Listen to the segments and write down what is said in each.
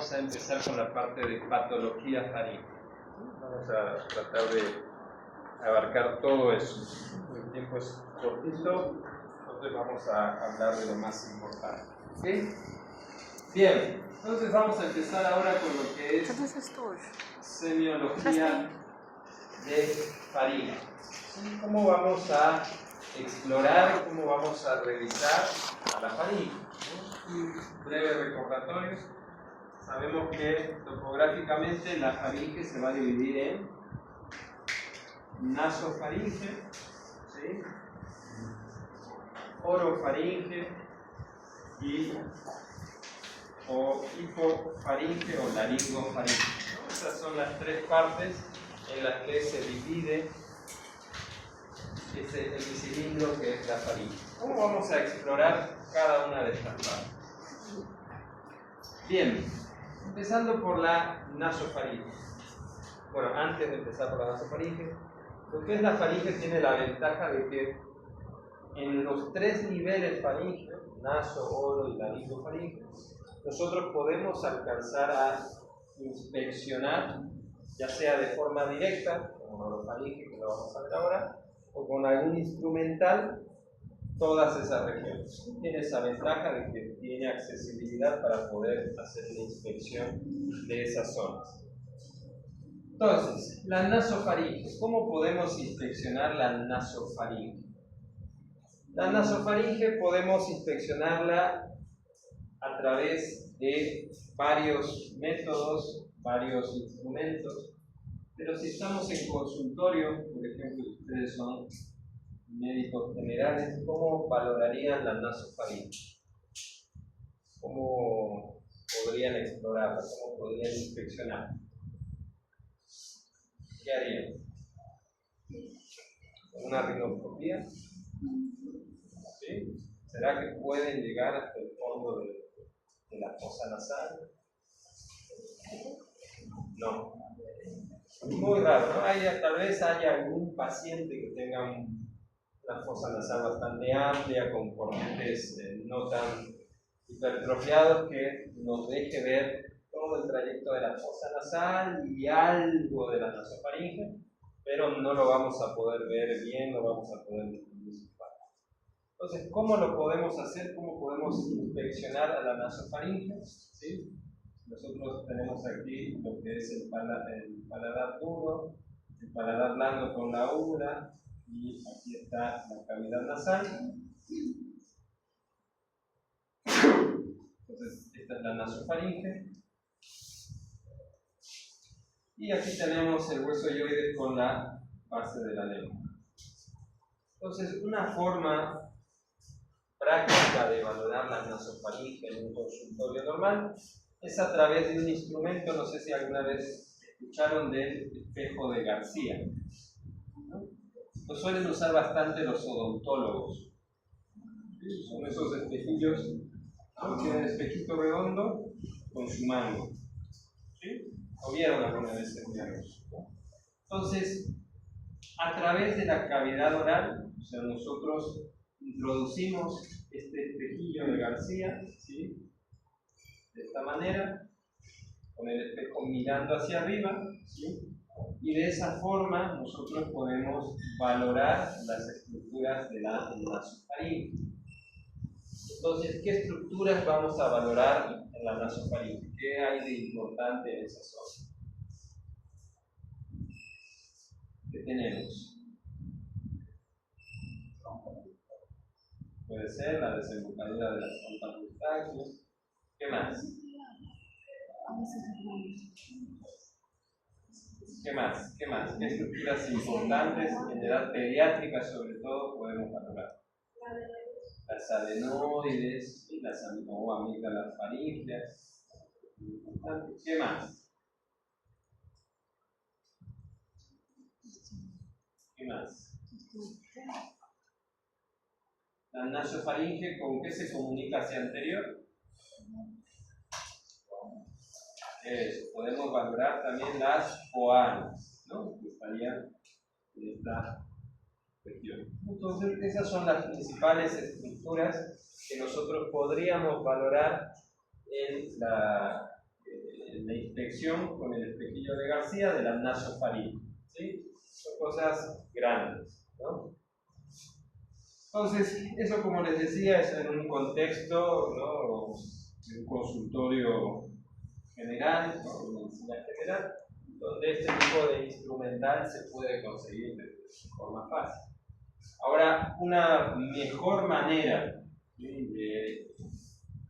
vamos a empezar con la parte de patología faríngea. Vamos a tratar de abarcar todo eso. El tiempo es cortito, entonces vamos a hablar de lo más importante. ¿Okay? Bien, entonces vamos a empezar ahora con lo que es semiología de faringe. ¿Cómo vamos a explorar, cómo vamos a revisar a la faringe? Un breve recordatorio. Sabemos que topográficamente la faringe se va a dividir en nasofaringe, ¿sí? Orofaringe o hipofaringe o laringofaringe. Estas son las tres partes en las que se divide el cilindro que es la faringe. ¿Cómo vamos a explorar cada una de estas partes? Bien, empezando por la nasofaringe. Bueno, antes de empezar por la nasofaringe, lo que es la faringe tiene la ventaja de que en los tres niveles faringe, naso, oro y laringofaringe, nosotros podemos alcanzar a inspeccionar, ya sea de forma directa, como orofaringe, que lo vamos a ver ahora, o con algún instrumental, todas esas regiones. Tiene esa ventaja de que tiene accesibilidad para poder hacer una inspección de esas zonas. Entonces, la nasofaringe. ¿Cómo podemos inspeccionar la nasofaringe? La nasofaringe podemos inspeccionarla a través de varios métodos, varios instrumentos, pero si estamos en consultorio, por ejemplo, ustedes son médicos generales, ¿cómo valorarían la nasofaringe? ¿Cómo podrían explorarla? ¿Cómo podrían inspeccionarla? ¿Qué harían? ¿Una rinoscopía? ¿Sí? ¿Será que pueden llegar hasta el fondo de la fosa nasal? No. Muy raro, ¿no? Tal vez haya algún paciente que tenga una fosa nasal bastante amplia, con cornetes no tan hipertrofiados, que nos deje ver todo el trayecto de la fosa nasal y algo de la nasofaringe, pero no lo vamos a poder ver bien, no vamos a poder distinguir su parte. Entonces, ¿cómo lo podemos hacer? ¿Cómo podemos inspeccionar a la nasofaringe? ¿Sí? Nosotros tenemos aquí lo que es el paladar duro, el paladar blando con la úvula, y aquí está la cavidad nasal. Entonces, esta es la nasofaringe. Y aquí tenemos el hueso hyoides con la base de la lengua. Entonces, una forma práctica de valorar la nasofaringe en un consultorio normal es a través de un instrumento. No sé si alguna vez escucharon del espejo de García, ¿no? Lo suelen usar bastante los odontólogos. Son esos espejillos, ¿no? Tienen el espejito redondo con su mango. ¿Sí? ¿O vieron alguna vez este diagrama? Entonces, a través de la cavidad oral, o sea, nosotros introducimos este espejillo de García, ¿sí? De esta manera, con el espejo mirando hacia arriba, ¿sí? Y de esa forma nosotros podemos valorar las estructuras de la nasofaringe. Entonces, ¿qué estructuras vamos a valorar en la nasofaringe? ¿Qué hay de importante en esa zona? ¿Qué tenemos? Puede ser la desembocadura de las trompas de Eustaquio. ¿Qué más? ¿Qué más? ¿Qué más? ¿Qué estructuras importantes, en edad pediátrica sobre todo, podemos valorar? Las adenoides, las amígdalas faringeas. ¿Qué más? ¿Qué más? La nasofaringe, ¿con qué se comunica hacia anterior? Podemos valorar también las coanas, ¿no? Que estarían en esta región. Entonces, esas son las principales estructuras que nosotros podríamos valorar en inspección con el espejillo de García de la nasofaringe, ¿sí? Son cosas grandes, ¿no? Entonces, eso, como les decía, es en un contexto, ¿no?, de un consultorio general, ¿no?, una medicina general, donde este tipo de instrumental se puede conseguir de forma fácil. Ahora, una mejor manera, ¿sí?, de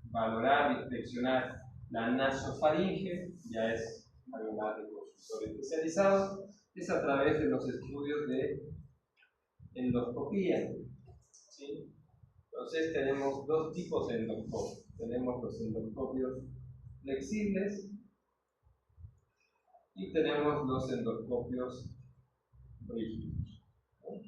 valorar y inspeccionar la nasofaringe, ya es algo más de consultorio especializado, es a través de los estudios de endoscopía, ¿sí? Entonces tenemos dos tipos de endoscopios. Tenemos los endoscopios flexibles y tenemos los endoscopios rígidos, ¿no?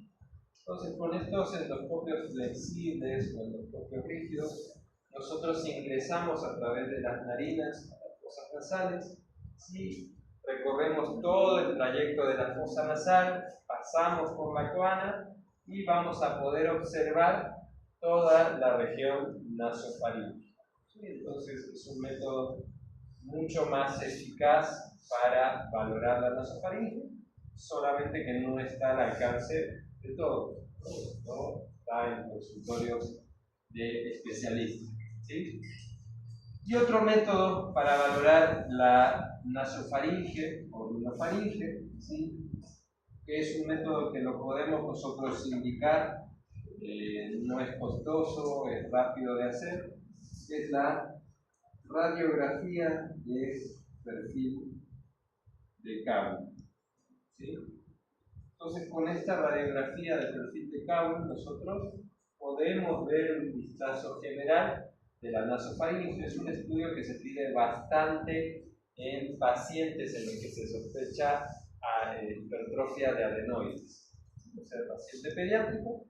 Entonces, con estos endoscopios flexibles o endoscopios rígidos, nosotros ingresamos a través de las narinas a las fosas nasales, ¿sí? Recorremos todo el trayecto de la fosa nasal, pasamos por la coana y vamos a poder observar toda la región nasofaringe. ¿Sí? Entonces, es un método mucho más eficaz para valorar la nasofaringe, solamente que no está al alcance de todos, ¿no? Está en consultorios de especialistas, ¿sí? Y otro método para valorar la nasofaringe o rinofaringe, ¿sí?, que es un método que lo podemos nosotros indicar, no es costoso, es rápido de hacer, es la radiografía de perfil de Kabul, ¿sí? Entonces, con esta radiografía de perfil de Kabul, nosotros podemos ver un vistazo general de la nasofaringe. Es un estudio que se pide bastante en pacientes en los que se sospecha hipertrofia de adenoides. O sea, el paciente pediátrico,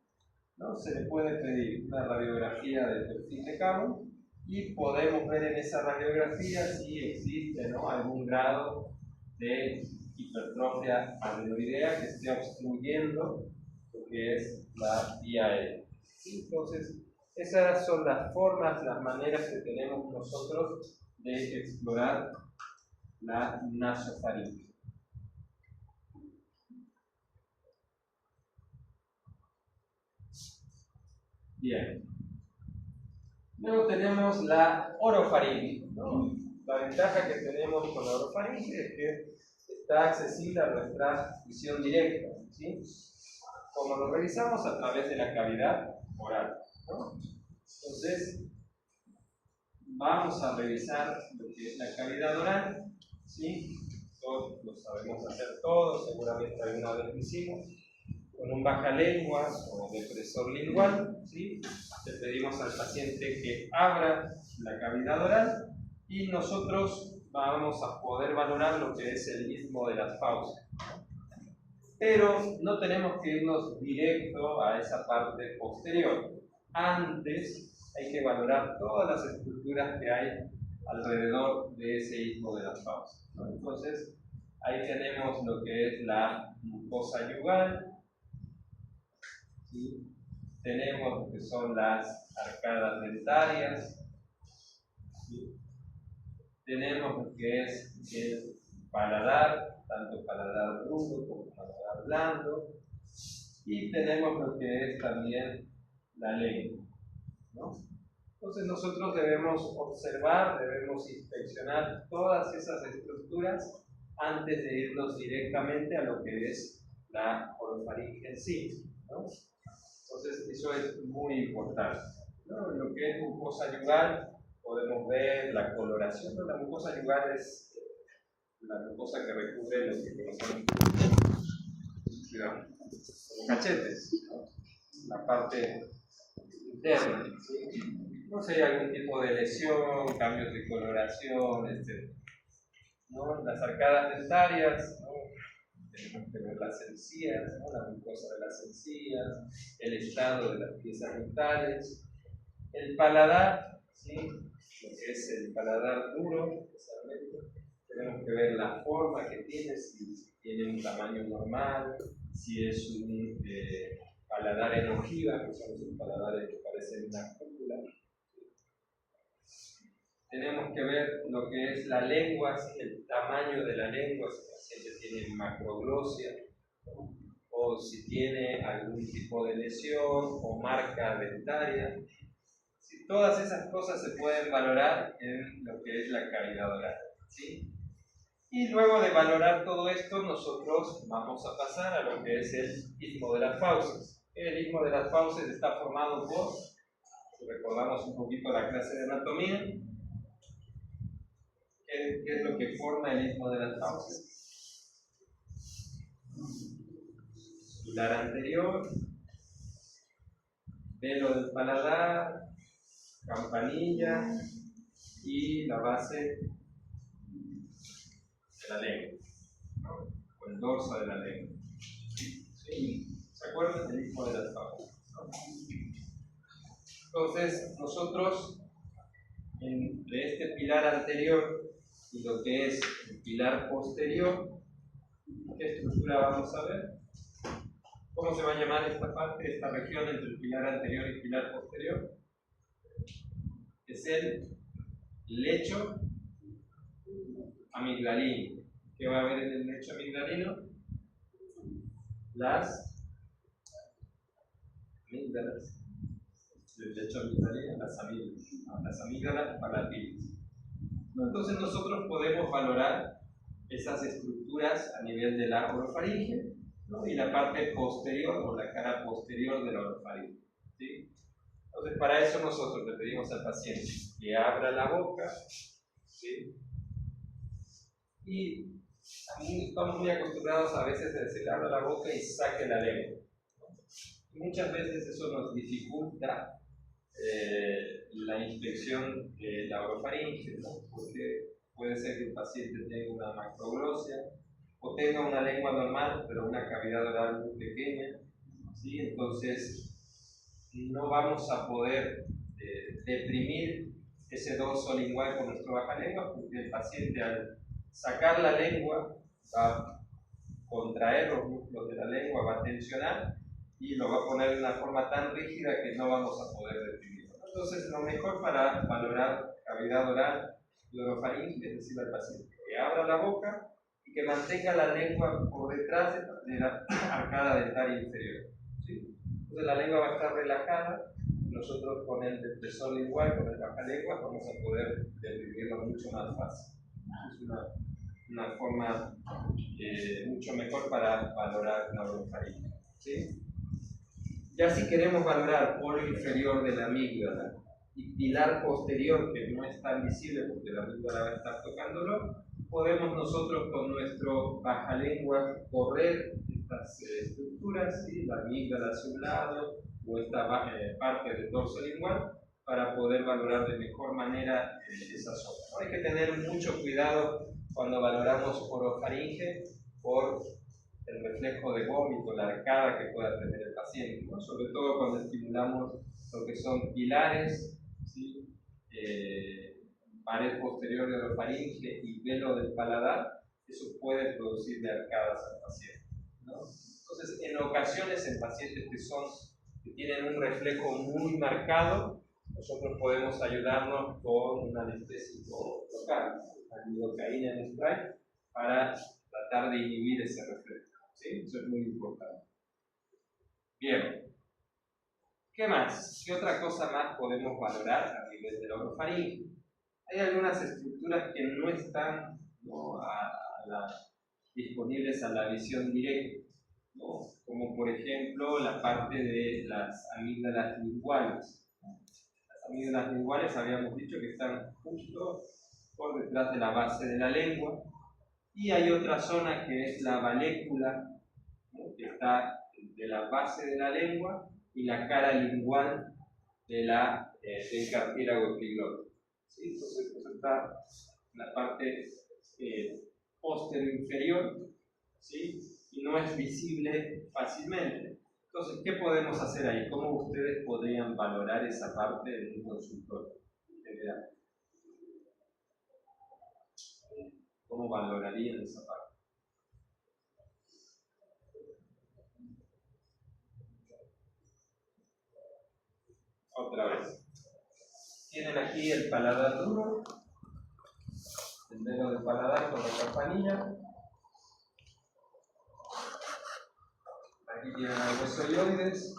¿no?, se le puede pedir una radiografía de perfil de Kabul y podemos ver en esa radiografía si existe, ¿no?, algún grado de hipertrofia adenoidea que esté obstruyendo lo que es la vía aérea. Entonces, esas son las formas, las maneras que tenemos nosotros de explorar la nasofaringe. Bien. Luego tenemos la orofaringe, ¿no? La ventaja que tenemos con la orofaringe es que está accesible a nuestra visión directa, ¿sí? Como lo revisamos a través de la cavidad oral, ¿no? Entonces, vamos a revisar lo que es la cavidad oral, ¿sí? Esto lo sabemos hacer todos, seguramente alguna vez lo hicimos. Con un bajalenguas o depresor lingual, ¿sí?, le pedimos al paciente que abra la cavidad oral y nosotros vamos a poder valorar lo que es el istmo de las fauces. Pero no tenemos que irnos directo a esa parte posterior. Antes hay que valorar todas las estructuras que hay alrededor de ese istmo de las fauces, ¿no? Entonces, ahí tenemos lo que es la mucosa yugal, ¿sí? Tenemos lo que son las arcadas dentarias, ¿sí? Tenemos lo que es el paladar, tanto paladar duro como paladar blando, y tenemos lo que es también la lengua, ¿no? Entonces nosotros debemos observar, debemos inspeccionar todas esas estructuras antes de irnos directamente a lo que es la orofaringe en sí, ¿no? Entonces eso es muy importante, ¿no? Lo que es mucosa yugal, podemos ver la coloración de la mucosa yugal, es la mucosa que recubre lo que conocemos como cachetes, ¿no?, la parte interna, ¿sí? No sé, algún tipo de lesión, cambios de coloración, etc., ¿no? Las arcadas dentarias, ¿no?, tenemos que ver las encías, ¿no?, la mucosa de las encías, el estado de las piezas dentales, el paladar, ¿sí?, lo que es el paladar duro, especialmente. Tenemos que ver la forma que tiene, si tiene un tamaño normal, si es un paladar en ojiva, que son esos paladares que parecen una cúpula. tenemos que ver lo que es la lengua, ¿sí? El tamaño de la lengua, si el paciente tiene macroglosia, o si tiene algún tipo de lesión o marca dentaria. ¿Sí? Todas esas cosas se pueden valorar en lo que es la cavidad oral, ¿sí? Y luego de valorar todo esto, nosotros vamos a pasar a lo que es el istmo de las fauces. El istmo de las fauces está formado por, si recordamos un poquito la clase de anatomía, ¿qué es lo que forma el istmo de las fauces? Pilar anterior, velo del paladar, campanilla y la base de la lengua, ¿no? O el dorso de la lengua. ¿Sí? ¿Se acuerdan del istmo de las fauces? ¿No? Entonces, nosotros, entre este pilar anterior y lo que es el pilar posterior, ¿qué estructura vamos a ver? ¿Cómo se va a llamar esta parte, esta región entre el pilar anterior y el pilar posterior? Es el lecho amigdalino. ¿Qué va a haber en el lecho amigdalino? Las amígdalas. El lecho amigdalino, las amígdalas palatinas. Entonces nosotros podemos valorar esas estructuras a nivel de la orofaringe, ¿no? Y la parte posterior o la cara posterior de la orofaringe, ¿sí? Entonces para eso nosotros le pedimos al paciente que abra la boca, ¿sí? Y estamos muy acostumbrados a veces a decir abra la boca y saque la lengua. Y muchas veces eso nos dificulta la inspección de la orofaringe, ¿no? Porque puede ser que el paciente tenga una macroglosia o tenga una lengua normal, pero una cavidad oral muy pequeña, ¿sí? Entonces, no vamos a poder deprimir ese dorso lingual con nuestro bajalengua, porque el paciente al sacar la lengua va a contraer los músculos de la lengua, va a tensionar y lo va a poner de una forma tan rígida que no vamos a poder deprimirlo. Entonces, lo mejor para valorar cavidad oral y orofaringe es decirle al paciente que abra la boca y que mantenga la lengua por detrás de la arcada dentaria inferior, ¿sí? Entonces la lengua va a estar relajada. Nosotros con el depresor lingual, con el bajalengua, vamos a poder deprimirlo mucho más fácil. Es una forma mucho mejor para valorar la orofaringe, ¿sí? Ya si queremos valorar polo inferior de la amígdala y pilar posterior, que no es tan visible porque la amígdala va a estar tocándolo, podemos nosotros con nuestro bajalengua correr estas estructuras, ¿sí? La amígdala hacia un lado o esta parte del dorso lingual, para poder valorar de mejor manera esa zona. ¿No? Hay que tener mucho cuidado cuando valoramos orofaringe por el reflejo de vómito, la arcada que pueda tener el paciente, ¿no? Sobre todo cuando estimulamos lo que son pilares, ¿sí? Pared posterior de orofaringe y velo del paladar, eso puede producirle arcadas al paciente, ¿no? Entonces, en ocasiones en pacientes que tienen un reflejo muy marcado, nosotros podemos ayudarnos con un anestésico local, la lidocaína en spray, para tratar de inhibir ese reflejo. ¿Sí? Eso es muy importante. Bien. ¿Qué más? ¿Qué otra cosa más podemos valorar a nivel de la orofaringe? Hay algunas estructuras que no están, ¿no?, disponibles a la visión directa, ¿no? Como por ejemplo la parte de las amígdalas linguales. Las amígdalas linguales habíamos dicho que están justo por detrás de la base de la lengua, y hay otra zona que es la valécula, ¿no?, que está entre la base de la lengua y la cara lingual del cartílago epiglote. ¿Sí? Entonces, pues está en la parte posterior inferior, ¿sí? Y no es visible fácilmente. Entonces, ¿qué podemos hacer ahí? ¿Cómo ustedes podrían valorar esa parte en un consultorio general? ¿Cómo valorarían esa parte? Otra vez. Tienen aquí el paladar duro, velo del paladar con la campanilla. Aquí tienen el hueso hioides,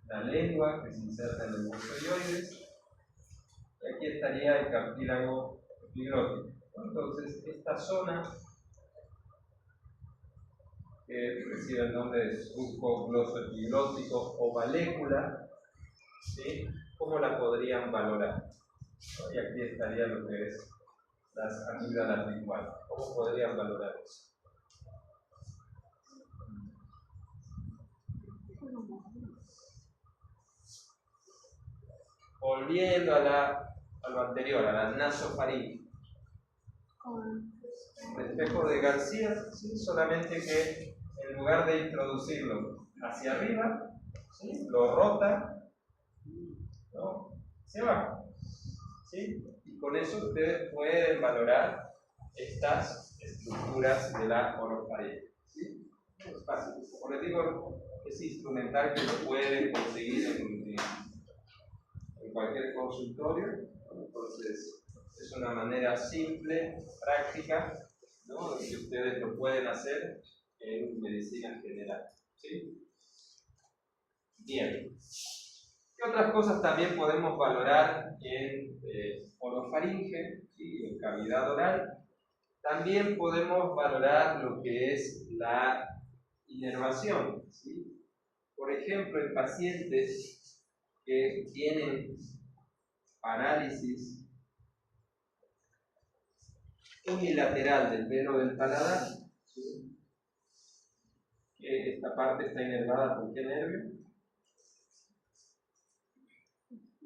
la lengua que se inserta en el hueso hioides, y aquí estaría el cartílago epiglótico. Entonces, esta zona, que recibe el nombre de surco glosoepiglótico o valécula, ¿sí? ¿Cómo la podrían valorar? Y aquí estaría lo que es las amígdalas linguales. ¿Cómo podrían valorar eso? Volviendo a lo anterior, a la nasofaringe. El espejo de García, ¿sí? Solamente que en lugar de introducirlo hacia arriba, ¿sí? Lo rota, ¿no? Se va, ¿sí? Y con eso ustedes pueden valorar estas estructuras de la orofaringe, ¿sí? Es fácil. Como les digo, es instrumental que lo pueden conseguir en cualquier consultorio, ¿no? Entonces es una manera simple, práctica, ¿no? De que ustedes lo pueden hacer en medicina general, ¿sí? Bien. ¿Qué otras cosas también podemos valorar en orofaringe, ¿sí? En cavidad oral? También podemos valorar lo que es la inervación, ¿sí? Por ejemplo, en pacientes que tienen parálisis unilateral del velo del paladar, ¿sí? Que esta parte está inervada por qué nervio?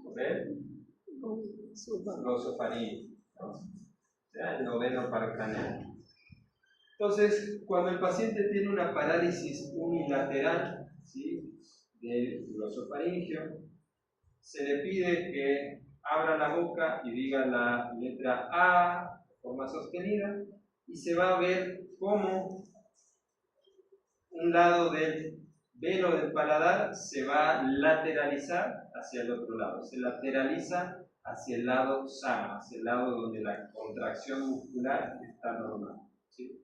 ¿Por el glosofaringe, ¿no? O sea, el noveno paracraneal. Entonces, cuando el paciente tiene una parálisis unilateral, ¿sí? Del glosofaringeo, se le pide que abra la boca y diga la letra A de forma sostenida, y se va a ver cómo un lado del velo del paladar se va a lateralizar hacia el otro lado, se lateraliza hacia el lado sano, hacia el lado donde la contracción muscular está normal, ¿sí?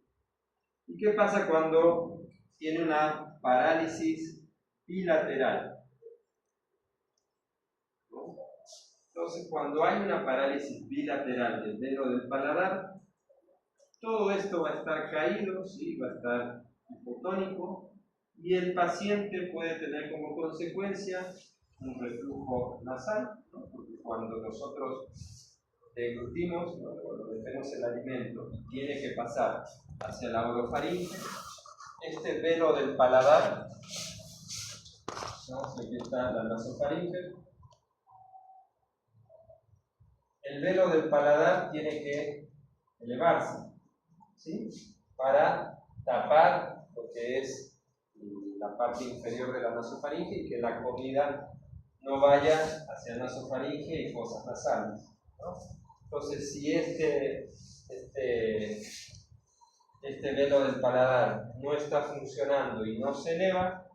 ¿Y qué pasa cuando tiene una parálisis bilateral? ¿No? Entonces, cuando hay una parálisis bilateral del velo del paladar, todo esto va a estar caído, ¿sí? Va a estar hipotónico, y el paciente puede tener como consecuencia un reflujo nasal, ¿no? Porque cuando nosotros deglutimos, ¿no? Cuando metemos el alimento y tiene que pasar hacia la orofaringe, este velo del paladar, ¿no? Aquí está la nasofaringe. El velo del paladar tiene que elevarse, ¿sí? Para tapar lo que es la parte inferior de la nasofaringe y que la comida no vaya hacia la nasofaringe y fosas nasales, ¿no? Entonces, si este velo del paladar no está funcionando y no se eleva,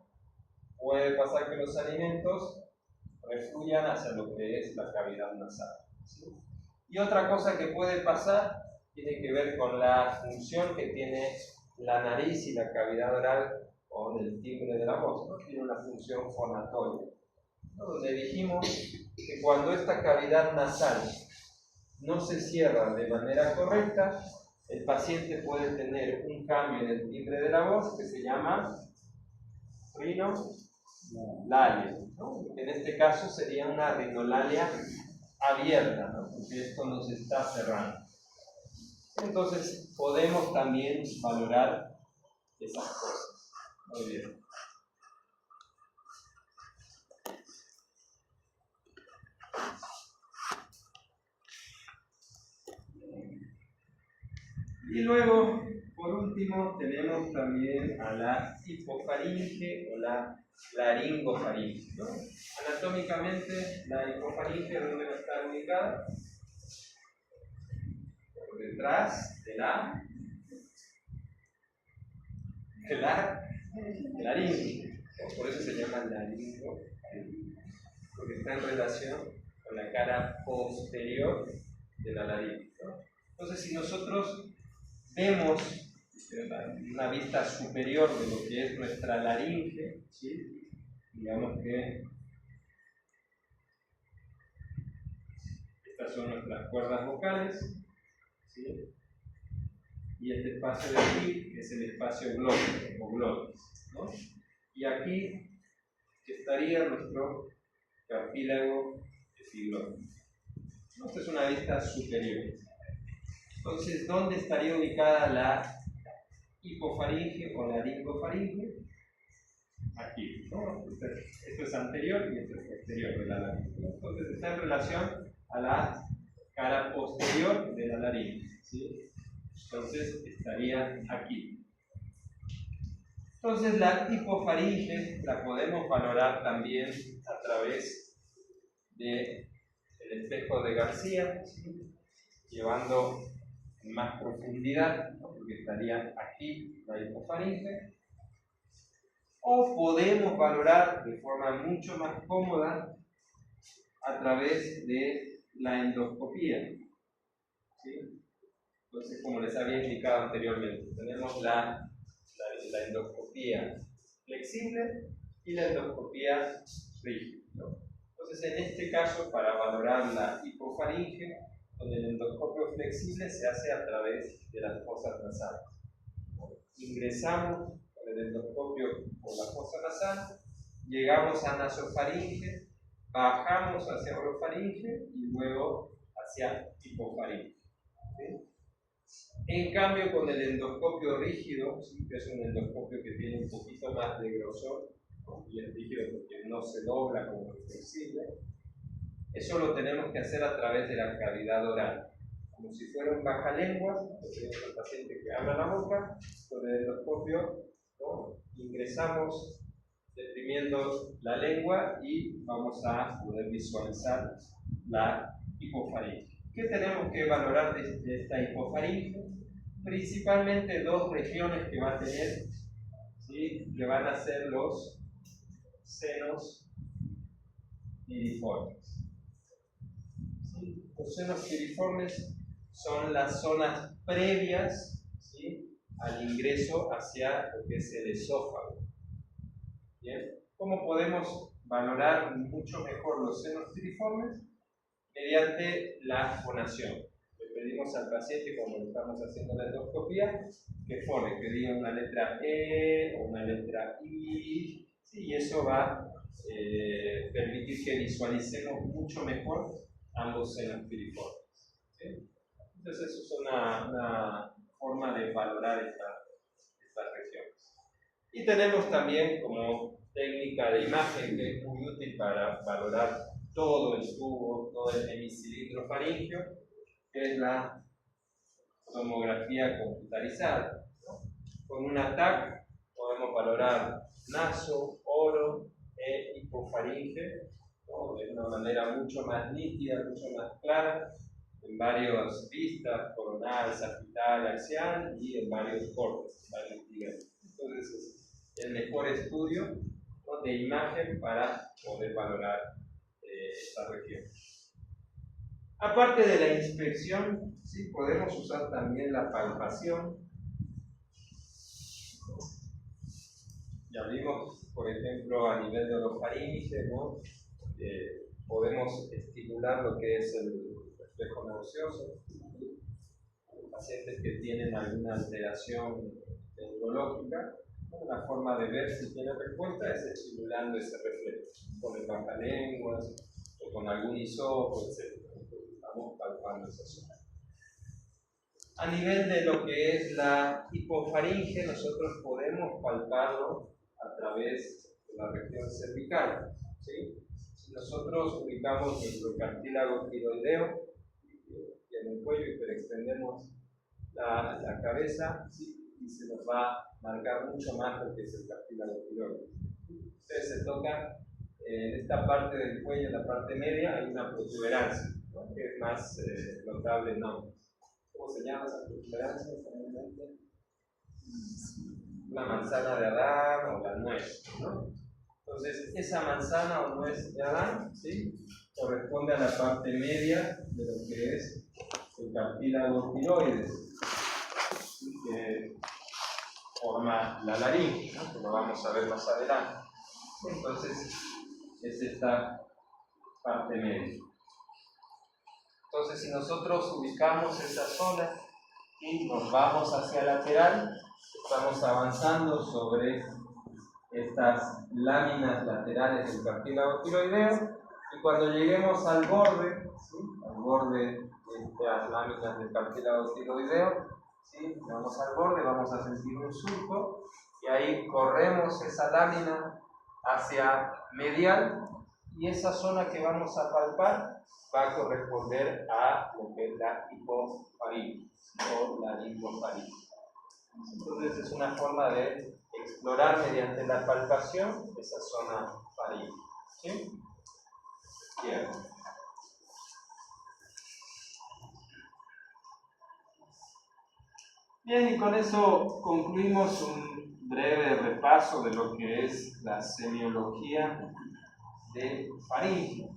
puede pasar que los alimentos refluyan hacia lo que es la cavidad nasal, ¿sí? Y otra cosa que puede pasar tiene que ver con la función que tiene la nariz y la cavidad oral con el timbre de la voz, ¿no? Tiene una función fonatoria, ¿no? Donde dijimos que cuando esta cavidad nasal no se cierra de manera correcta, el paciente puede tener un cambio en el timbre de la voz que se llama rinolalia, ¿no? En este caso sería una rinolalia abierta, ¿no? Porque esto nos está cerrando. Entonces podemos también valorar esas cosas. Muy bien. Y luego, por último, tenemos también a la hipofaringe o la laringofaringe, ¿no? Anatómicamente, la hipofaringe, ¿dónde va a estar ubicada? Por detrás de la laringe. Por eso se llama laringofaringe, porque está en relación con la cara posterior de la laringe, ¿no? Entonces, si nosotros vemos una vista superior de lo que es nuestra laringe, ¿sí? Digamos que estas son nuestras cuerdas vocales, ¿sí? Y este espacio de aquí es el espacio glótico o glotis, ¿no? Y aquí estaría nuestro cartílago epiglótico. Esta es una vista superior. Entonces, ¿dónde estaría ubicada la hipofaringe o laringofaringe? Aquí, ¿no? Esto es anterior y esto es posterior de la laringe. Entonces, está en relación a la cara posterior de la laringe, ¿sí? Entonces, estaría aquí. Entonces, la hipofaringe la podemos valorar también a través del espejo de García, ¿sí? Llevando en más profundidad, ¿no? Porque estaría aquí la hipofaringe. O podemos valorar de forma mucho más cómoda a través de la endoscopía, ¿sí? Entonces, como les había indicado anteriormente, tenemos la endoscopía flexible y la endoscopía rígida, ¿no? Entonces, en este caso, para valorar la hipofaringe, con el endoscopio flexible se hace a través de las fosas nasales. Ingresamos con el endoscopio por la fosa nasal, llegamos a nasofaringe, bajamos hacia orofaringe y luego hacia hipofaringe, ¿sí? En cambio, con el endoscopio rígido, ¿sí? Que es un endoscopio que tiene un poquito más de grosor, ¿no? Y es rígido porque no se dobla como el flexible, eso lo tenemos que hacer a través de la cavidad oral, como si fuera un bajalenguas. Tenemos al paciente que abra la boca, con el endoscopio, ¿no? Ingresamos deprimiendo la lengua y vamos a poder visualizar la hipofaringe. ¿Qué tenemos que valorar de esta hipofaringe? Principalmente dos regiones que va a tener, ¿sí? Que van a ser los senos piriformes. ¿Sí? Los senos piriformes son las zonas previas, ¿sí? Al ingreso hacia lo que es el esófago. ¿Bien? ¿Cómo podemos valorar mucho mejor los senos piriformes? Mediante la fonación. Le pedimos al paciente, cuando estamos haciendo la endoscopía, que fone, que diga una letra E o una letra I, ¿sí? Y eso va a permitir que visualicemos mucho mejor ambos senos piriformes, ¿sí? Entonces, eso es una forma de valorar estas regiones. Y tenemos también como técnica de imagen que es muy útil para valorar todo el tubo, todo el hemicilindro faríngeo, que es la tomografía computarizada, ¿no? Con una TAC podemos valorar naso, oro e hipofaringe, ¿no? De una manera mucho más nítida, mucho más clara, en varias vistas, coronal, sagital, axial y en varios cortes, varios niveles. Entonces es el mejor estudio, ¿no? De imagen para poder valorar esta región. Aparte de la inspección, ¿sí? Podemos usar también la palpación. Ya vimos, por ejemplo, a nivel de orofaringe, ¿no? Podemos estimular lo que es el reflejo nauseoso. Pacientes que tienen alguna alteración neurológica, una forma de ver si tiene respuesta es estimulando ese reflejo, con el bajalenguas o con algún hisopo, etc. Estamos palpando esa zona. A nivel de lo que es la hipofaringe, nosotros podemos palparlo a través de la región cervical, ¿sí? Si nosotros ubicamos nuestro cartílago tiroideo en el cuello y extendemos la cabeza, ¿sí? Y se nos va a marcar mucho más lo que es el cartílago tiroideo. Ustedes se tocan en esta parte del cuello, en la parte media, hay una protuberancia, ¿no? Que es más notable, ¿no? ¿Cómo se llama esa protuberancia? La manzana de Adán o la nuez, ¿no? Entonces, esa manzana o nuez de Adán, ¿sí? corresponde a la parte media de lo que es el cartílago tiroides, que forma la laringe, ¿no? Que lo vamos a ver más adelante. Entonces, es esta parte media. Entonces, si nosotros ubicamos esa zona y nos vamos hacia el lateral, estamos avanzando sobre estas láminas laterales del cartílago tiroideo, y cuando lleguemos al borde, ¿sí? Al borde de estas láminas del cartílago tiroideo, ¿sí? Vamos al borde, vamos a sentir un surco, y ahí corremos esa lámina hacia medial, y esa zona que vamos a palpar va a corresponder a lo que es la hipofaringe o la linfofaringe. Entonces es una forma de explorar mediante la palpación esa zona faríngea. ¿Sí? Bien. Bien, y con eso concluimos un breve repaso de lo que es la semiología de faringe.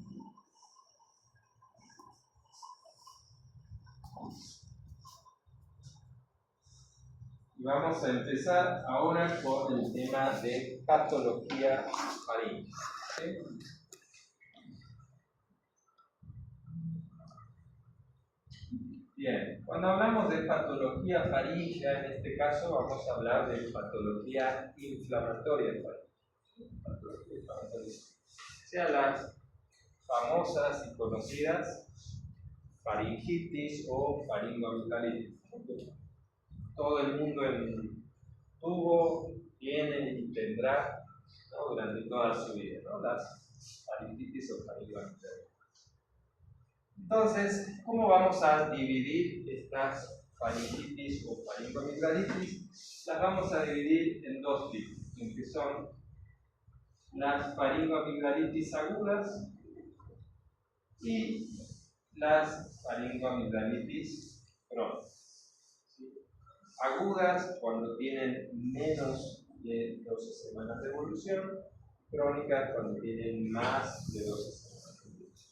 Y vamos a empezar ahora con el tema de patología faríngea. ¿Sí? Bien, cuando hablamos de patología faríngea, en este caso vamos a hablar de patología inflamatoria faríngea. Patología inflamatoria. O sea, las famosas y conocidas faringitis o faringoamigdalitis. Todo el mundo tuvo, tiene y tendrá, ¿no? Durante toda su vida, ¿no? Las faringitis o faringoamigdalitis. Entonces, ¿cómo vamos a dividir estas faringitis o faringoamigdalitis? Las vamos a dividir en dos tipos, que son las faringoamigdalitis agudas y las faringoamigdalitis crónicas. Agudas cuando tienen menos de 12 semanas de evolución, crónicas cuando tienen más de 12 semanas de evolución.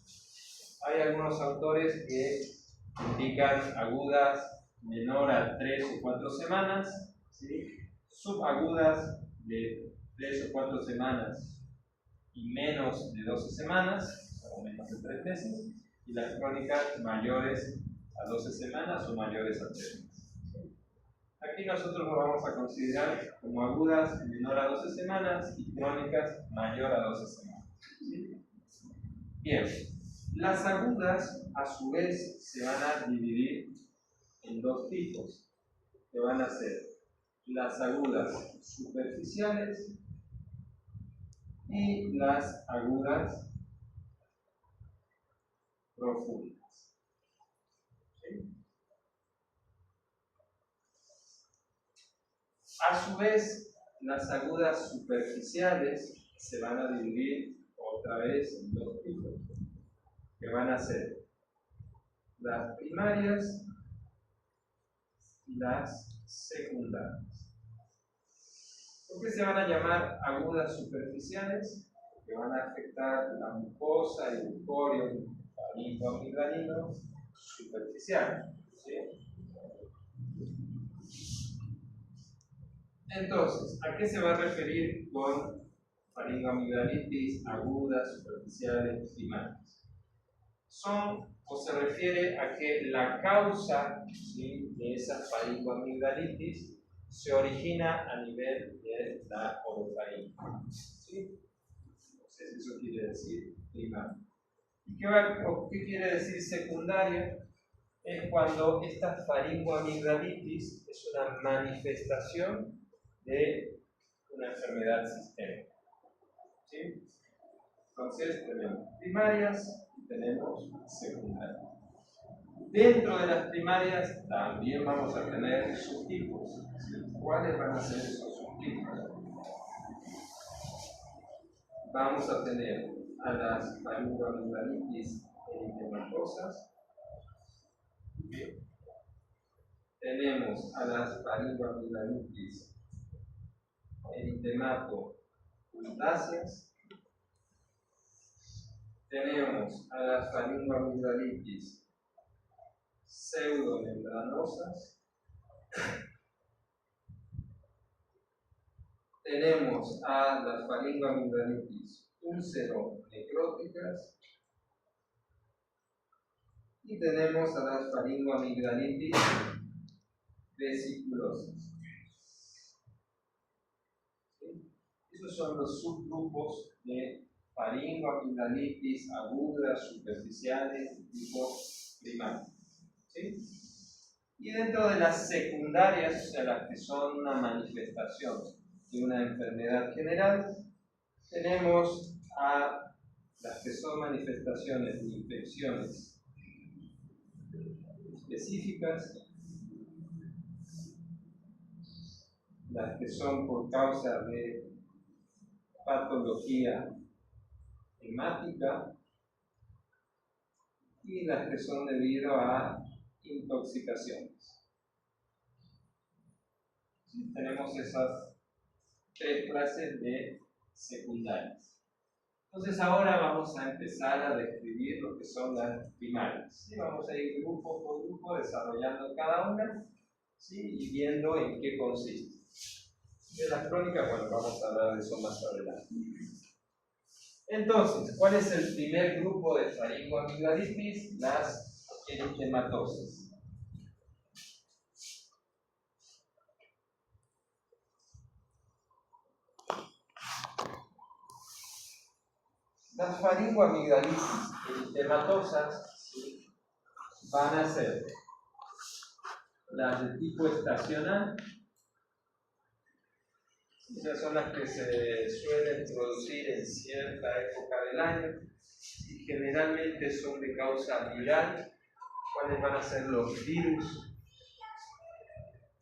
Hay algunos autores que indican agudas menor a 3 o 4 semanas, ¿sí? Subagudas de 3 o 4 semanas y menos de 12 semanas, o menos de 3 meses, y las crónicas mayores a 12 semanas o mayores a 3 meses. Aquí nosotros lo vamos a considerar como agudas menor a 12 semanas y crónicas mayor a 12 semanas. ¿Sí? Bien, las agudas a su vez se van a dividir en dos tipos, que van a ser las agudas superficiales y las agudas profundas. ¿Sí? A su vez, las agudas superficiales se van a dividir otra vez en dos tipos, que van a ser las primarias y las secundarias. ¿Por qué se van a llamar agudas superficiales? Porque van a afectar la mucosa y el corium faringoamigdalino superficial. ¿Sí? Entonces, ¿a qué se va a referir con faringoamigdalitis agudas, superficiales, primarias? Son, o se refiere a que la causa, ¿sí?, de esa faringoamigdalitis se origina a nivel de la orofaringe. ¿Sí? Entonces, eso quiere decir primaria. ¿Y qué quiere decir secundaria? Es cuando esta faringoamigdalitis es una manifestación de una enfermedad sistémica. ¿Sí? Entonces tenemos primarias y tenemos secundarias. Dentro de las primarias también vamos a tener subtipos. ¿Sí? ¿Cuáles van a ser esos subtipos? Vamos a tener a las faringoamigdalitis eritematosas. ¿Sí? Tenemos a las faringoamigdalitis eritemato-uritáceas. tenemos a las faringoamigdalitis pseudomembranosas, tenemos a las faringoamigdalitis úlcero-necróticas y tenemos a las faringoamigdalitis vesiculosas. ¿Sí? Esos son los subgrupos de faringoamigdalitis agudas, superficiales, de tipo primario. ¿Sí? Y dentro de las secundarias, o sea, las que son una manifestación de una enfermedad general, tenemos a las que son manifestaciones de infecciones específicas, las que son por causa de patología hemática y las que son debido a intoxicaciones. ¿Sí? Tenemos esas tres clases de secundarias. Entonces ahora vamos a empezar a describir lo que son las primarias. ¿Sí? Vamos a ir grupo por grupo desarrollando cada una, ¿sí? Y viendo en qué consiste. De las crónicas, bueno, vamos a hablar de eso más adelante. Entonces, ¿cuál es el primer grupo de faringoamigdalitis? Las eritematosas. Las faringoamigdalitis eritematosas, ¿sí?, van a ser las de tipo estacional. Esas son las que se suelen producir en cierta época del año y generalmente son de causa viral. ¿Cuáles van a ser los virus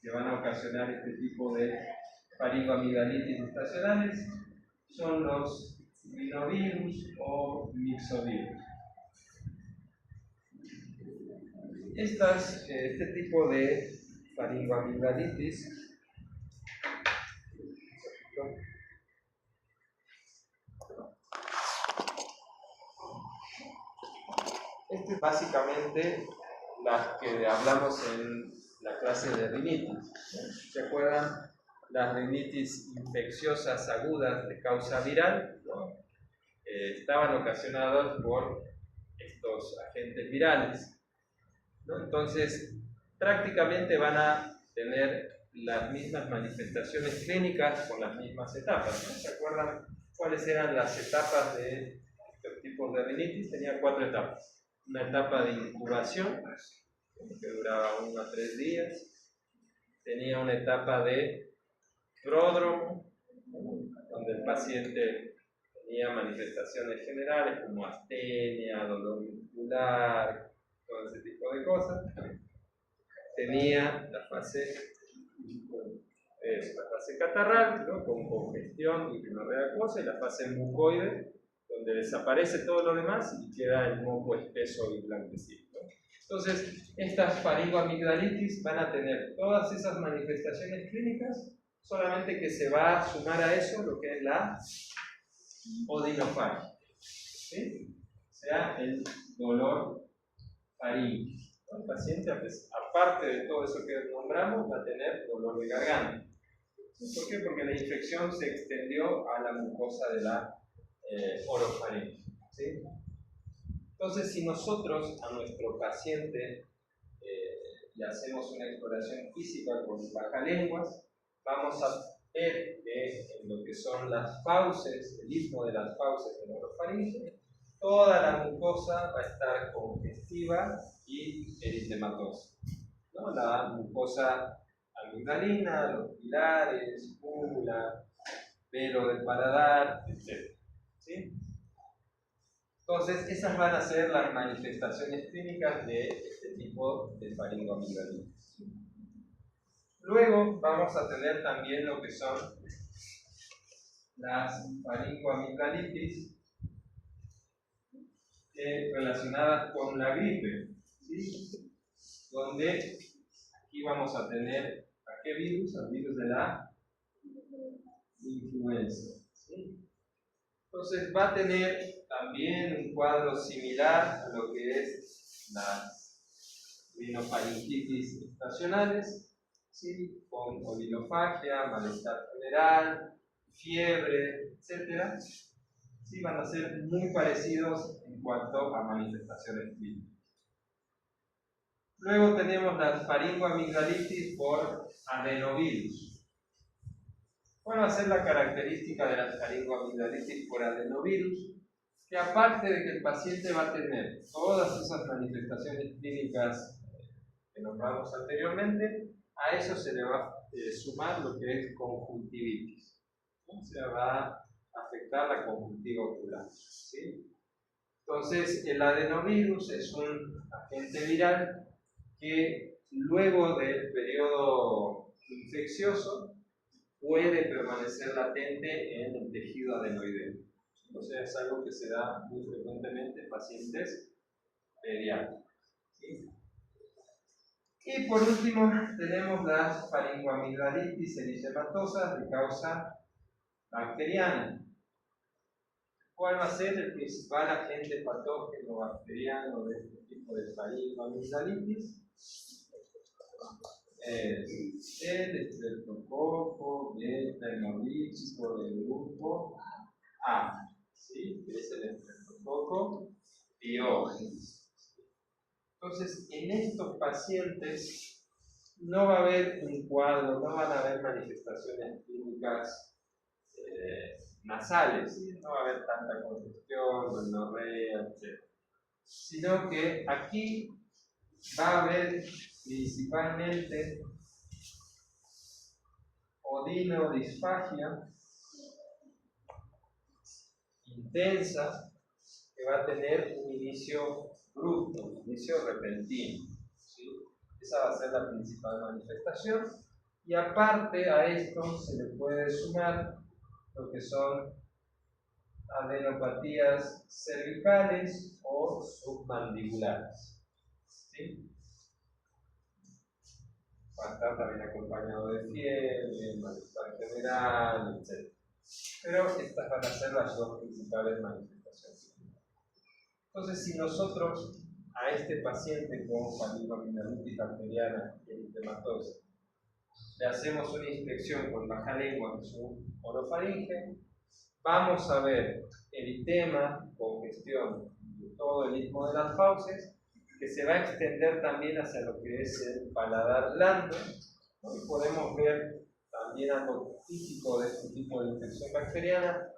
que van a ocasionar este tipo de faringoamigdalitis estacionales? Son los rinovirus o mixovirus. Este tipo de faringoamigdalitis básicamente las que hablamos en la clase de rinitis. ¿Se acuerdan? Las rinitis infecciosas agudas de causa viral, ¿no? Estaban ocasionadas por estos agentes virales, ¿no? Entonces, prácticamente van a tener las mismas manifestaciones clínicas con las mismas etapas, ¿no? ¿Se acuerdan cuáles eran las etapas de estos tipos de rinitis? Tenía 4 etapas. Una etapa de incubación, que duraba 1 a 3 días. Tenía una etapa de pródromo, donde el paciente tenía manifestaciones generales como astenia, dolor muscular, todo ese tipo de cosas. Tenía la fase catarral, ¿no?, con congestión y rinorrea acuosa, y la fase mucoide, donde desaparece todo lo demás y queda el moco espeso y blanquecino, ¿no? Entonces, estas faringoamigdalitis van a tener todas esas manifestaciones clínicas, solamente que se va a sumar a eso lo que es la odinofagia, ¿sí? O sea, el dolor faríngeo. El paciente, aparte de todo eso que nombramos, va a tener dolor de garganta. ¿Por qué? Porque la infección se extendió a la mucosa de la orofaringe, ¿sí? Entonces, si nosotros a nuestro paciente le hacemos una exploración física con bajalenguas, vamos a ver que en lo que son las fauces, el istmo de las fauces de la orofaringe, toda la mucosa va a estar congestiva y eritematosa, ¿no? La mucosa amigdalina, los pilares, úvula, pelo del paladar, etc. ¿Sí? Entonces, esas van a ser las manifestaciones clínicas de este tipo de faringoamigdalitis. Luego vamos a tener también lo que son las faringoamigdalitis relacionadas con la gripe, ¿sí? Donde aquí vamos a tener ¿a qué virus? Al virus de la influenza, ¿sí? Entonces va a tener también un cuadro similar a lo que es las rinofaringitis estacionales, ¿sí? Con odinofagia, malestar general, fiebre, etc. ¿Sí? Van a ser muy parecidos en cuanto a manifestaciones clínicas. Luego tenemos la faringoamigdalitis por adenovirus. ¿Cuál va a ser la característica de la faringoamigdalitis por adenovirus? Que aparte de que el paciente va a tener todas esas manifestaciones clínicas que nombramos anteriormente, a eso se le va a sumar lo que es conjuntivitis. O sea, va a afectar la conjuntiva ocular, ¿sí? Entonces, el adenovirus es un agente viral que luego del periodo infeccioso puede permanecer latente en el tejido adenoideo. O sea, es algo que se da muy frecuentemente en pacientes pediátricos, ¿sí? Y por último tenemos la faringoamigdalitis eritematosa de causa bacteriana. ¿Cuál va a ser el principal agente patógeno bacteriano de este tipo de faringoamigdalitis? El estreptococo beta hemolítico del grupo A, ¿sí? Que es el estreptococo biógenes. Entonces, en estos pacientes no va a haber un cuadro, no van a haber manifestaciones clínicas nasales, ¿sí? No va a haber tanta congestión, gonorrea, etc. Sino que aquí va a haber principalmente odinodisfagia intensa que va a tener un inicio brusco, un inicio repentino, ¿sí? Esa va a ser la principal manifestación, y aparte a esto se le puede sumar lo que son adenopatías cervicales o submandibulares, ¿sí? Va a estar también acompañado de fiebre, malestar general, etc. Pero estas van a ser las dos principales manifestaciones. Entonces, si nosotros a este paciente con faringoamigdalitis bacteriana y eritematosa le hacemos una inspección con baja lengua en su orofaringe, vamos a ver eritema, congestión de todo el istmo de las fauces, que se va a extender también hacia lo que es el paladar blando, ¿no? Y podemos ver también algo típico de este tipo de infección bacteriana,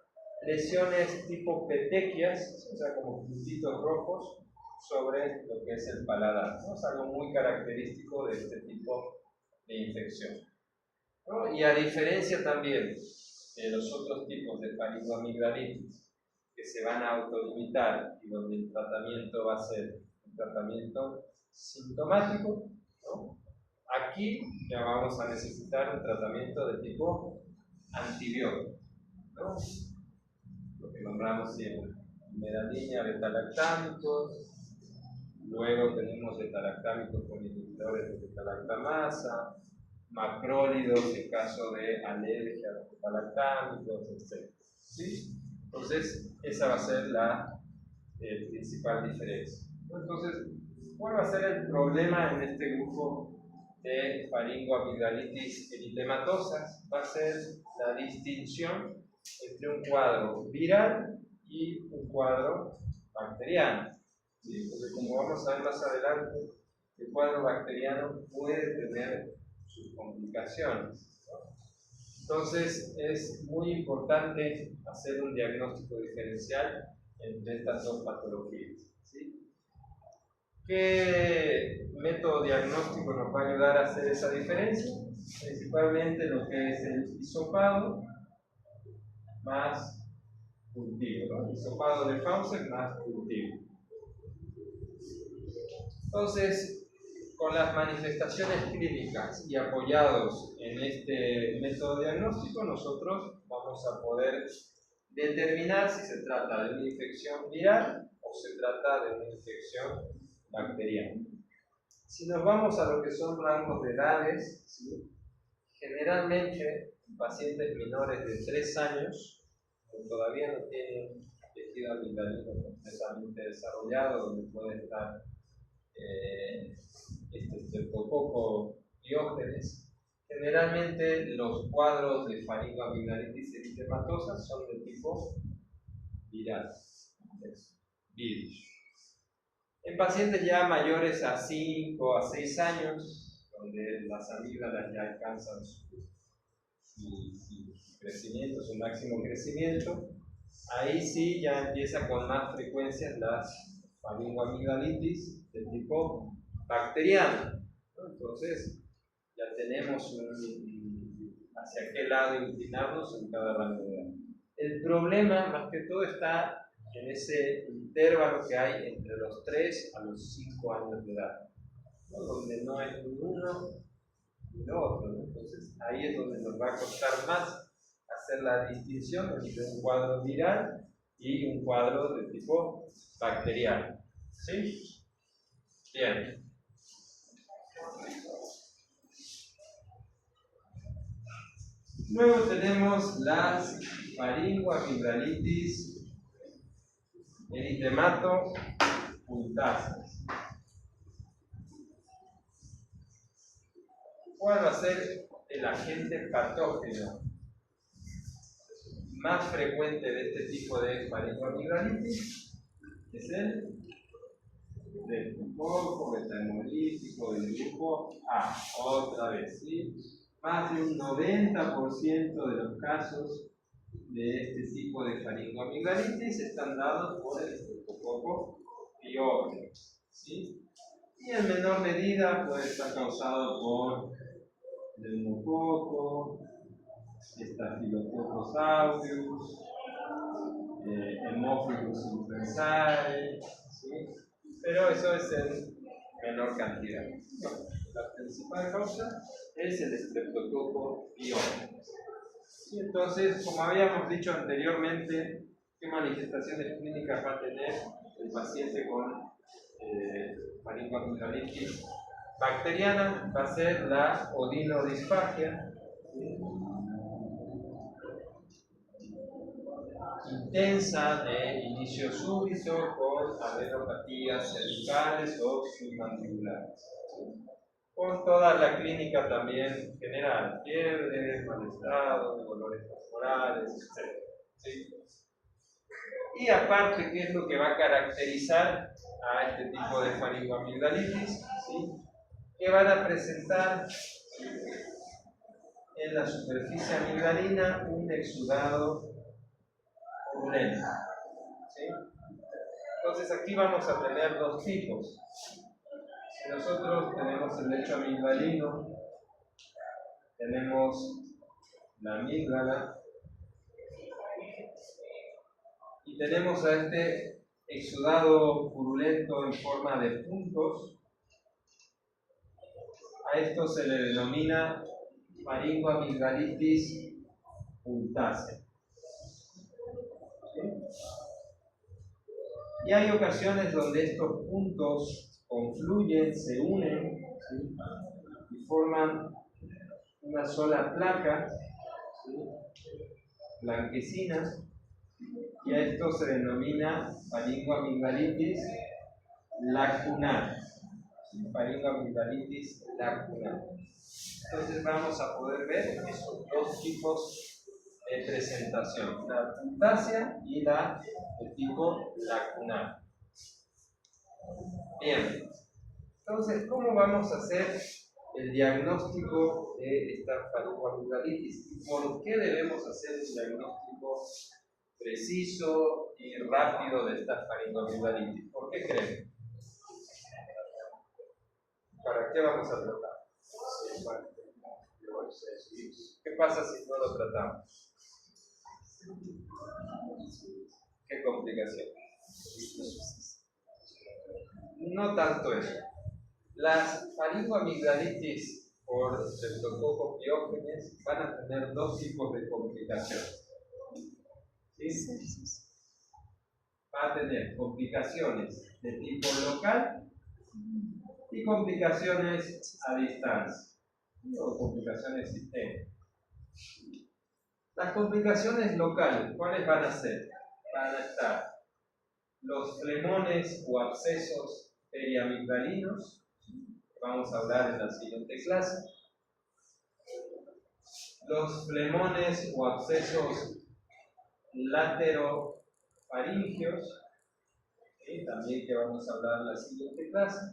lesiones tipo petequias, o sea, como puntitos rojos sobre lo que es el paladar, ¿no? Es algo muy característico de este tipo de infección, ¿no? Y a diferencia también de los otros tipos de faringoamigdalitis que se van a autolimitar y donde el tratamiento va a ser un tratamiento sintomático, ¿no? Aquí ya vamos a necesitar un tratamiento de tipo antibiótico, ¿no? Lo que nombramos siempre, medalina, betalactámicos, luego tenemos betalactámicos con inhibidores de betalactamasa, macrólidos en caso de alergia a los betalactámicos, etc. ¿Sí? Entonces, esa va a ser la principal diferencia. Entonces, ¿cuál va a ser el problema en este grupo de faringoamigdalitis eritematosas? Va a ser la distinción entre un cuadro viral y un cuadro bacteriano. ¿Sí? Entonces, como vamos a ver más adelante, el cuadro bacteriano puede tener sus complicaciones, ¿no? Entonces, es muy importante hacer un diagnóstico diferencial entre estas dos patologías, ¿sí? ¿Qué método diagnóstico nos va a ayudar a hacer esa diferencia? Principalmente lo que es el hisopado más cultivo, ¿no? Hisopado de Fauser más cultivo. Entonces, con las manifestaciones clínicas y apoyados en este método diagnóstico, nosotros vamos a poder determinar si se trata de una infección viral o se trata de una infección bacteriana. Si nos vamos a lo que son rangos de edades, ¿sí? Generalmente en pacientes menores de 3 años todavía no tiene un tejido amigdalino completamente desarrollado, donde puede estar este Streptococcus pyogenes. Generalmente los cuadros de faringoamigdalitis eritematosa son de tipo viral, virus. En pacientes ya mayores a 5 a 6 años, donde las amígdalas ya alcanzan su crecimiento, su máximo crecimiento, ahí sí ya empieza con más frecuencia las faringoamigdalitis de tipo bacteriano, ¿no? Entonces ya tenemos hacia qué lado inclinarnos en cada rango de edad. El problema más que todo está en ese intervalo que hay entre los 3 a los 5 años de edad, ¿no? Donde no es ni uno ni lo otro, ¿no? Entonces ahí es donde nos va a costar más hacer la distinción entre un cuadro viral y un cuadro de tipo bacteriano. ¿Sí? Bien. Luego tenemos las faringoamigdalitis eritemato-puntáceas. ¿Cuál va a ser el agente patógeno más frecuente de este tipo de faringoamigdalitis? Es el Streptococcus beta-hemolítico del grupo A. Otra vez, ¿sí? Más de un 90% de los casos de este tipo de faringoamigdalitis están dados por el Streptococcus pyogenes, ¿sí? Y en menor medida puede estar causado por neumococo, Staphylococcus aureus, Haemophilus influenzae, ¿sí? Pero eso es en menor cantidad. Bueno, la principal causa es el Streptococcus pyogenes. Y entonces, como habíamos dicho anteriormente, ¿qué manifestaciones clínicas va a tener el paciente con faringoamigdalitis bacteriana? Va a ser la odinodisfagia, ¿sí? Intensa de inicio súbito con adenopatías cervicales o submandibulares, ¿sí? Con toda la clínica también general, fiebre, mal estado, dolores corporales, etc. ¿Sí? Y aparte, ¿qué es lo que va a caracterizar a este tipo de faringoamigdalitis? ¿Sí? Que van a presentar en la superficie amigdalina un exudado purulento, ¿sí? Entonces aquí vamos a tener dos tipos. Si nosotros tenemos el lecho amigdalino, tenemos la amígdala y tenemos a este exudado purulento en forma de puntos, a esto se le denomina faringoamigdalitis puntácea. ¿Sí? Y hay ocasiones donde estos puntos confluyen, se unen, ¿sí? Y forman una sola placa, ¿sí? Blanquecina, y a esto se denomina faringoamigdalitis lacunar. ¿Sí? Faringoamigdalitis lacunar. Entonces vamos a poder ver esos dos tipos de presentación, la puntácea y la de tipo lacunar. Bien, entonces, ¿cómo vamos a hacer el diagnóstico de esta faringoamigdalitis? ¿Y por qué debemos hacer un diagnóstico preciso y rápido de esta faringoamigdalitis? ¿Por qué creen? ¿Para qué vamos a tratar? ¿Qué pasa si no lo tratamos? ¿Qué complicación? No tanto eso. Las faringoamigdalitis por Streptococcus pyogenes van a tener dos tipos de complicaciones. ¿Sí? Va a tener complicaciones de tipo local y complicaciones a distancia, o complicaciones sistémicas. Las complicaciones locales, ¿cuáles van a ser? Van a estar los flemones o abscesos periamigdalinos, que vamos a hablar en la siguiente clase. Los flemones o abscesos laterofaringeos, también que vamos a hablar en la siguiente clase.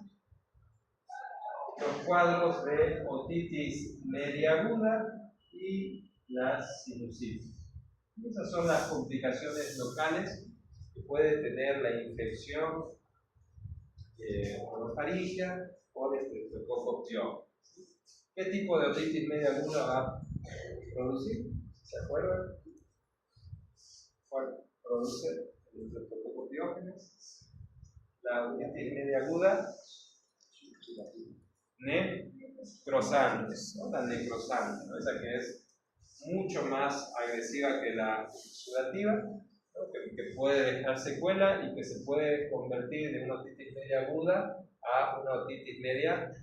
Los cuadros de otitis media aguda y las sinusitis. Esas son las complicaciones locales que puede tener la infección orofaringea por Streptococcus pyogenes. ¿Qué tipo de otitis media aguda va a producir? ¿Se acuerdan? ¿Cuál produce el Streptococcus pyogenes? La otitis media aguda necrosante, ¿no? La necrosante, ¿no? Esa que es mucho más agresiva que la sudativa, ¿no? que puede dejar secuela y que se puede convertir de una otitis media aguda a una otitis media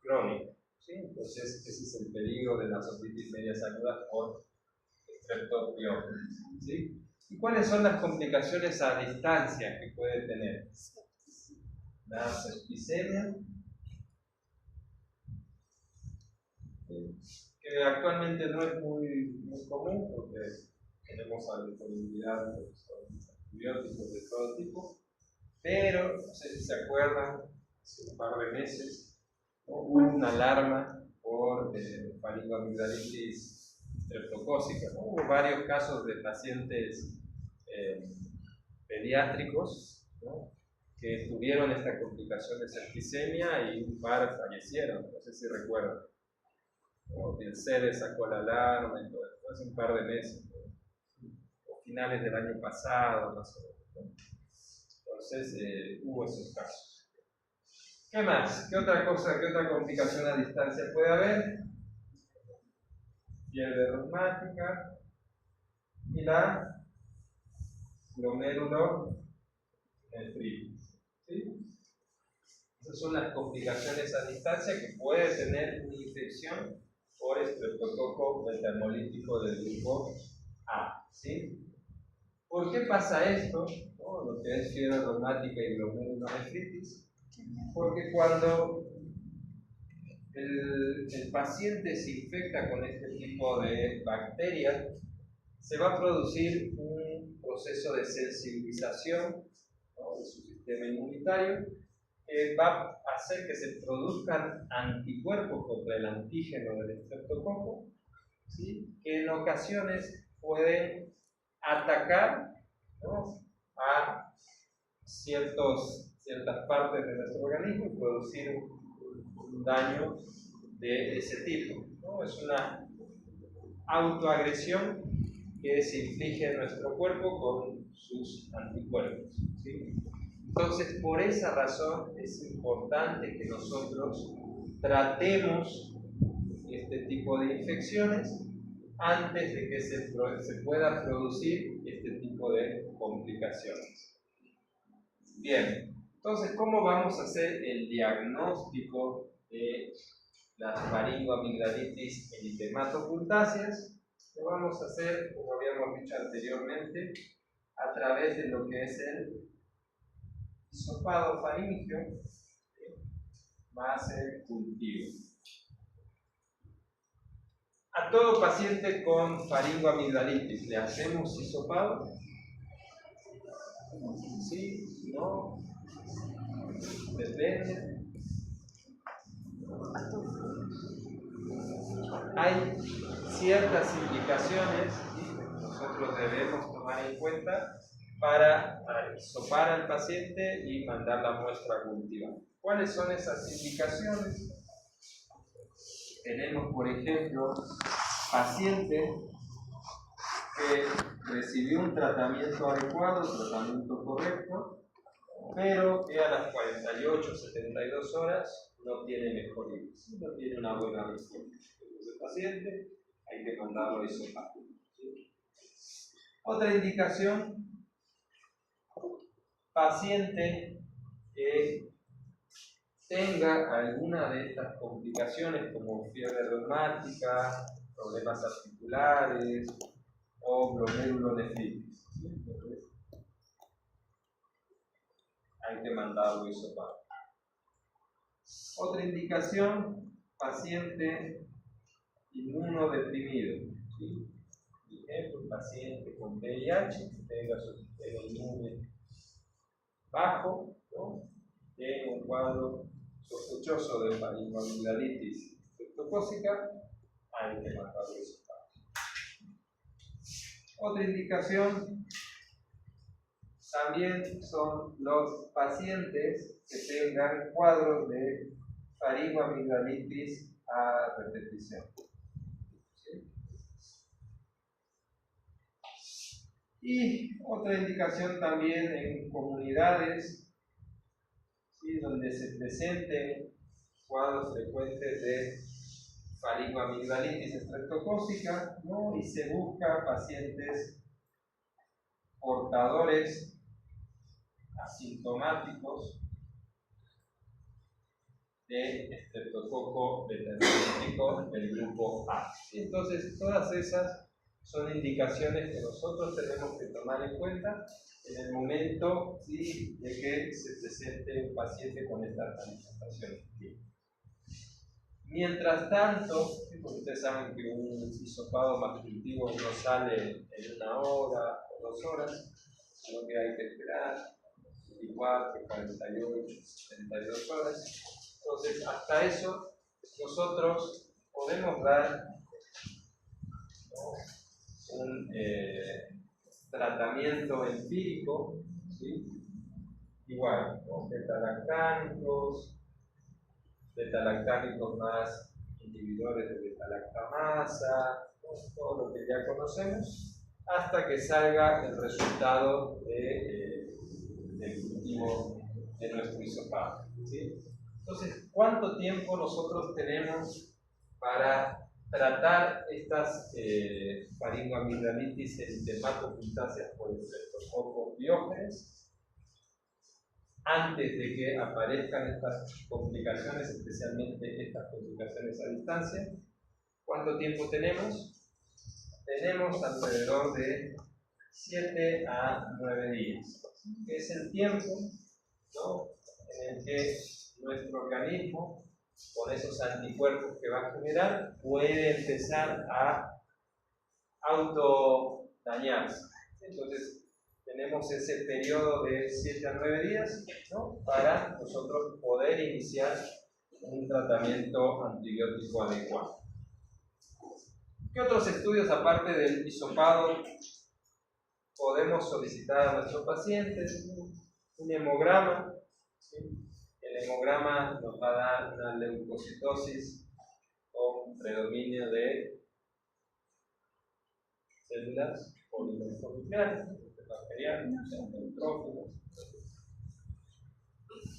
crónica. ¿Sí? Entonces, ese es el peligro de las otitis medias agudas por Streptococcus pyogenes. ¿Sí? ¿Y cuáles son las complicaciones a distancia que puede tener? La septicemia, que actualmente no es muy común porque tenemos la disponibilidad de antibióticos de todo tipo, pero no sé si se acuerdan, hace un par de meses, ¿no? Hubo una alarma por faringoamigdalitis streptocócica, ¿no? Hubo varios casos de pacientes pediátricos, ¿no? Que tuvieron esta complicación de septicemia y un par fallecieron, no sé si recuerdan. El CEDE sacó la alarma y todo esto, hace un par de meses, o finales del año pasado, más o menos, ¿no? Entonces, hubo esos casos. ¿Qué más? ¿Qué otra cosa, qué otra complicación a distancia puede haber? Fiebre reumática y la glomerulonefritis. ¿Sí? Esas son las complicaciones a distancia que puede tener una infección por estreptococo beta-hemolítico del grupo A. ¿Sí? ¿Por qué pasa esto? ¿No? Lo que es fiebre reumática y glomerulonefritis. Porque cuando el paciente se infecta con este tipo de bacterias, se va a producir un proceso de sensibilización, ¿no? De su sistema inmunitario, que va a hacer que se produzcan anticuerpos contra el antígeno del estreptococo, ¿sí? Que en ocasiones pueden atacar, ¿no? A ciertas partes de nuestro organismo y producir un daño de ese tipo, ¿no? Es una autoagresión que se inflige en nuestro cuerpo con sus anticuerpos, ¿sí? Entonces, por esa razón es importante que nosotros tratemos este tipo de infecciones antes de que se pueda producir este tipo de complicaciones. Bien, entonces, ¿cómo vamos a hacer el diagnóstico de las faringoamigdalitis eritematopuntáceas? Lo vamos a hacer, como habíamos dicho anteriormente, a través de lo que es el hisopado faríngeo más el cultivo. A todo paciente con faringoamigdalitis, ¿le hacemos hisopado? ¿Sí? ¿No? Depende. Hay ciertas indicaciones que nosotros debemos tomar en cuenta para hisopar al paciente y mandar la muestra a cultivar. ¿Cuáles son esas indicaciones? Tenemos, por ejemplo, paciente que recibió un tratamiento adecuado, un tratamiento correcto, pero que a las 48, 72 horas no tiene mejoría, no tiene una buena respuesta. Entonces, el paciente hay que mandarlo a hisopar. Otra indicación, paciente que tenga alguna de estas complicaciones como fiebre reumática, problemas articulares o glomerulonefritis. Entonces, hay que mandarlo hisopado. Otra indicación, paciente inmunodeprimido. ¿Sí? Por ejemplo, un paciente con VIH que tenga su sistema inmune bajo, ¿no? Tiene un cuadro sospechoso de faringoamigdalitis estreptocócica, hay que mandarlo hisopado. Otra indicación también son los pacientes que tengan cuadros de faringoamigdalitis a repetición. ¿Sí? Y otra indicación también en comunidades, ¿sí?, donde se presenten cuadros frecuentes de faringoamigdalitis estreptocócica, ¿no? Y se busca pacientes portadores asintomáticos de estreptococo beta-hemolítico del grupo A. Entonces, todas esas son indicaciones que nosotros tenemos que tomar en cuenta en el momento, ¿sí?, de que se presente un paciente con estas manifestaciones clínicas. Mientras tanto, porque ustedes saben que un hisopado mascultivo no sale en 1 hora o 2 horas, sino que hay que esperar 24, 48, 72 horas. Entonces, hasta eso, nosotros podemos dar, ¿no?, un tratamiento empírico, ¿sí?, igual, ¿no?, beta-lactámicos más inhibidores de beta-lactamasa, ¿no?, todo lo que ya conocemos, hasta que salga el resultado del cultivo de nuestro hisopado, ¿sí? Entonces, ¿cuánto tiempo nosotros tenemos para tratar estas faringoamigdalitis eritematopuntáceas por el Streptococcus pyogenes antes de que aparezcan estas complicaciones, especialmente estas complicaciones a distancia? ¿Cuánto tiempo tenemos? Tenemos alrededor de 7 a 9 días, que es el tiempo, ¿no?, en el que nuestro organismo, con esos anticuerpos que va a generar, puede empezar a autodañarse. Entonces, tenemos ese periodo de 7 a 9 días, ¿no?, para nosotros poder iniciar un tratamiento antibiótico adecuado. ¿Qué otros estudios, aparte del hisopado, podemos solicitar a nuestros pacientes? Un hemograma, ¿sí? El hemograma nos va a dar una leucocitosis con predominio de células polimorfonucleares, bacterianas, neutrófilos.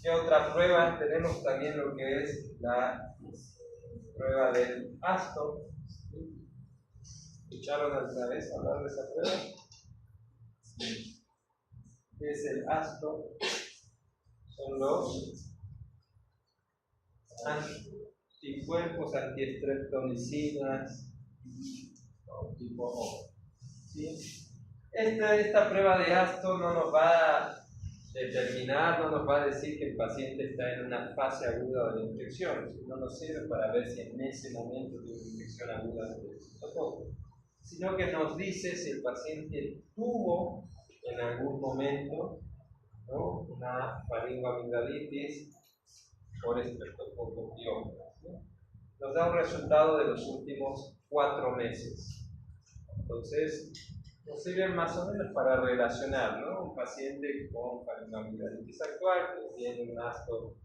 ¿Qué otra prueba? Tenemos también lo que es la prueba del ASTO. ¿Escucharon alguna vez hablar de esa prueba? ¿Qué es el ASTO? Son los anticuerpos antiestreptomicinas, ¿no?, tipo O. ¿Sí? Esta prueba de ASTO no nos va a determinar, no nos va a decir que el paciente está en una fase aguda de la infección, no nos sirve para ver si en ese momento tiene una infección aguda del estreptococo, sino que nos dice si el paciente tuvo en algún momento, ¿no?, una faringoamigdalitis por estreptococo pyogenes, ¿no? Nos da un resultado de los últimos 4 meses. Entonces, nos sirven más o menos para relacionar, ¿no?, un paciente con faringoamigdalitis actual que tiene un ASTO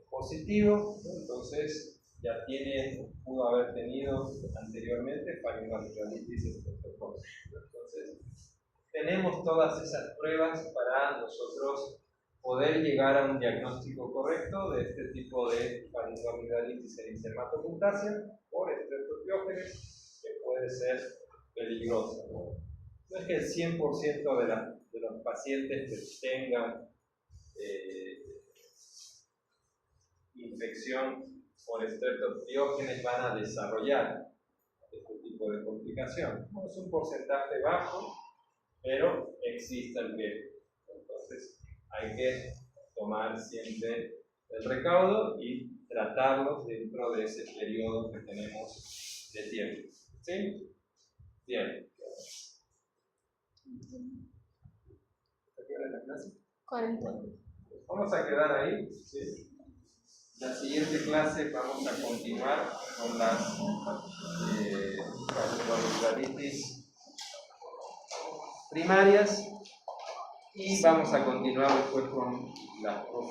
positivo, ¿no?, entonces ya pudo haber tenido anteriormente faringoamigdalitis estreptocócica. Entonces, tenemos todas esas pruebas para nosotros poder llegar a un diagnóstico correcto de este tipo de faringoamigdalitis eritematopuntácea por estreptopiógenes, que puede ser peligrosa, ¿no? No es que el 100% de los pacientes que tengan infección por estreptopiógenes van a desarrollar tipo de complicación. No es un porcentaje bajo, pero existe el riesgo. Entonces hay que tomar siempre el recaudo y tratarlos dentro de ese periodo que tenemos de tiempo. ¿Sí? Bien. ¿Se queda en la clase? 40. Vamos a quedar ahí. ¿Sí? La siguiente clase vamos a continuar con las vascularitis primarias y vamos a continuar después con las